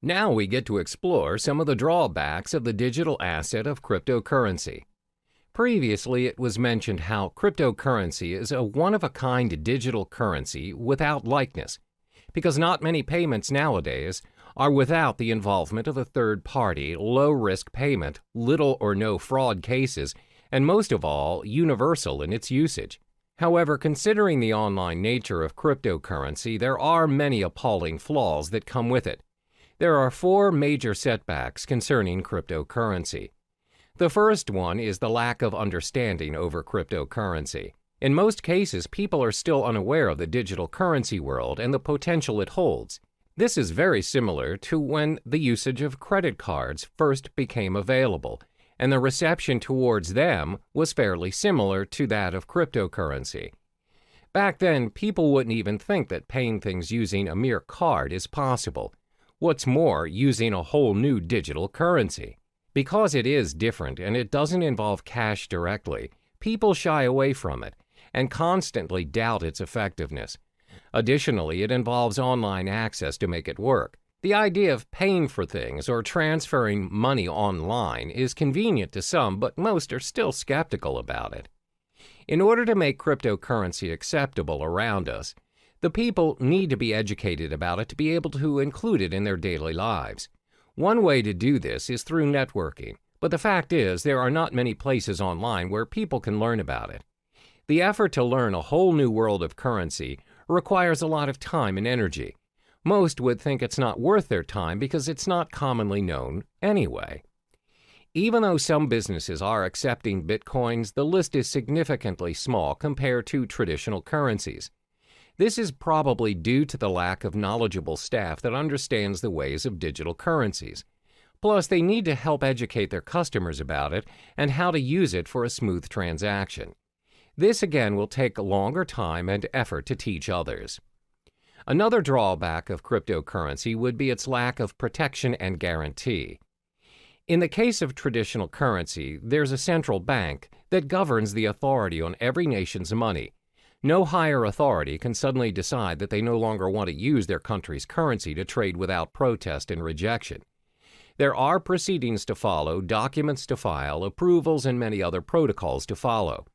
Now we get to explore some of the drawbacks of the digital asset of cryptocurrency. Previously, it was mentioned how cryptocurrency is a one-of-a-kind digital currency without likeness, because not many payments nowadays are without the involvement of a third-party, low-risk payment, little or no fraud cases, and most of all, universal in its usage. However, considering the online nature of cryptocurrency, there are many appalling flaws that come with it. There are 4 major setbacks concerning cryptocurrency. The first one is the lack of understanding over cryptocurrency. In most cases, people are still unaware of the digital currency world and the potential it holds. This is very similar to when the usage of credit cards first became available, and the reception towards them was fairly similar to that of cryptocurrency. Back then, people wouldn't even think that paying things using a mere card is possible. What's more, using a whole new digital currency. Because it is different and it doesn't involve cash directly, people shy away from it and constantly doubt its effectiveness. Additionally, it involves online access to make it work. The idea of paying for things or transferring money online is convenient to some, but most are still skeptical about it. In order to make cryptocurrency acceptable around us, the people need to be educated about it to be able to include it in their daily lives. One way to do this is through networking, but the fact is there are not many places online where people can learn about it. The effort to learn a whole new world of currency requires a lot of time and energy. Most would think it's not worth their time because it's not commonly known anyway. Even though some businesses are accepting bitcoins, the list is significantly small compared to traditional currencies. This is probably due to the lack of knowledgeable staff that understands the ways of digital currencies. Plus, they need to help educate their customers about it and how to use it for a smooth transaction. This again will take a longer time and effort to teach others. Another drawback of cryptocurrency would be its lack of protection and guarantee. In the case of traditional currency, there's a central bank that governs the authority on every nation's money. No higher authority can suddenly decide that they no longer want to use their country's currency to trade without protest and rejection. There are proceedings to follow, documents to file, approvals, and many other protocols to follow.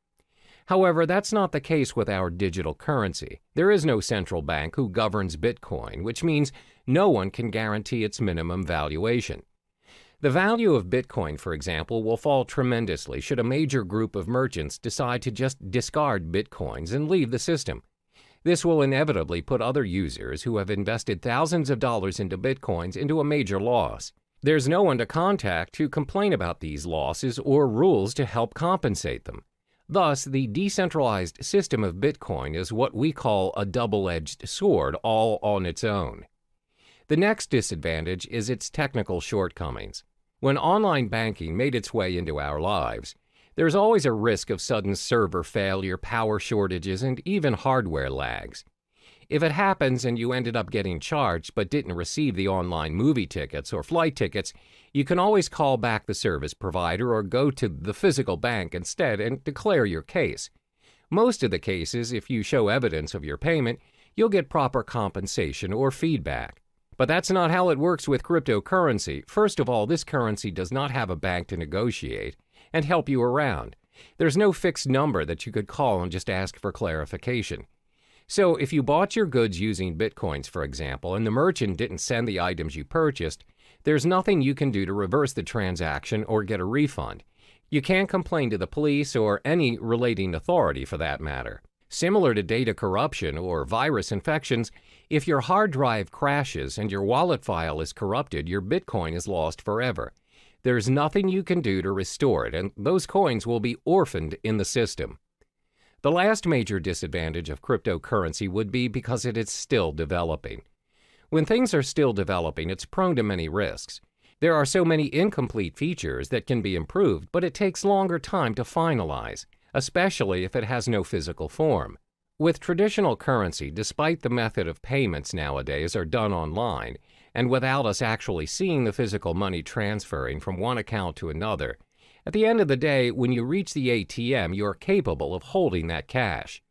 However, that's not the case with our digital currency. There is no central bank who governs Bitcoin, which means no one can guarantee its minimum valuation. The value of Bitcoin, for example, will fall tremendously should a major group of merchants decide to just discard Bitcoins and leave the system. This will inevitably put other users who have invested thousands of dollars into Bitcoins into a major loss. There's no one to contact to complain about these losses or rules to help compensate them. Thus, the decentralized system of Bitcoin is what we call a double-edged sword all on its own. The next disadvantage is its technical shortcomings. When online banking made its way into our lives, there's always a risk of sudden server failure, power shortages, and even hardware lags. If it happens and you ended up getting charged but didn't receive the online movie tickets or flight tickets, you can always call back the service provider or go to the physical bank instead and declare your case. Most of the cases, if you show evidence of your payment, you'll get proper compensation or feedback. But that's not how it works with cryptocurrency. First of all, this currency does not have a bank to negotiate and help you around. There's no fixed number that you could call and just ask for clarification. So if you bought your goods using Bitcoins, for example, and the merchant didn't send the items you purchased, there's nothing you can do to reverse the transaction or get a refund. You can't complain to the police or any relating authority for that matter. Similar to data corruption or virus infections, if your hard drive crashes and your wallet file is corrupted, your Bitcoin is lost forever. There's nothing you can do to restore it, and those coins will be orphaned in the system. The last major disadvantage of cryptocurrency would be because it is still developing. When things are still developing, it's prone to many risks. There are so many incomplete features that can be improved, but it takes longer time to finalize, especially if it has no physical form. With traditional currency, despite the method of payments nowadays are done online, and without us actually seeing the physical money transferring from one account to another, at the end of the day, when you reach the ATM, you are capable of holding that cash.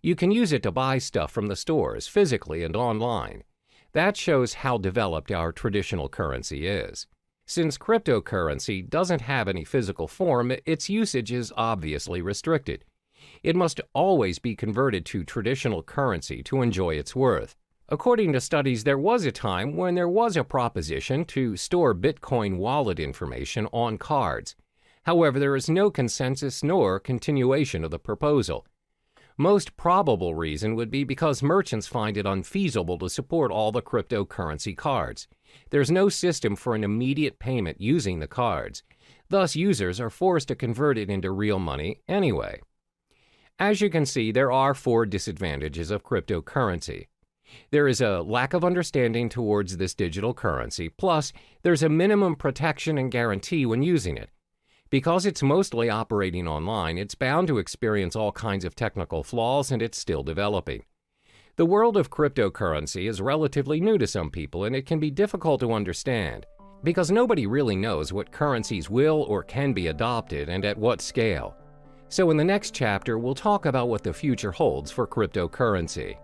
You can use it to buy stuff from the stores, physically and online. That shows how developed our traditional currency is. Since cryptocurrency doesn't have any physical form, its usage is obviously restricted. It must always be converted to traditional currency to enjoy its worth. According to studies, there was a time when there was a proposition to store Bitcoin wallet information on cards. However, there is no consensus nor continuation of the proposal. Most probable reason would be because merchants find it unfeasible to support all the cryptocurrency cards. There's no system for an immediate payment using the cards. Thus, users are forced to convert it into real money anyway. As you can see, there are 4 disadvantages of cryptocurrency. There is a lack of understanding towards this digital currency, plus there's a minimum protection and guarantee when using it. Because it's mostly operating online, it's bound to experience all kinds of technical flaws, and it's still developing. The world of cryptocurrency is relatively new to some people, and it can be difficult to understand, because nobody really knows what currencies will or can be adopted and at what scale. So in the next chapter, we'll talk about what the future holds for cryptocurrency.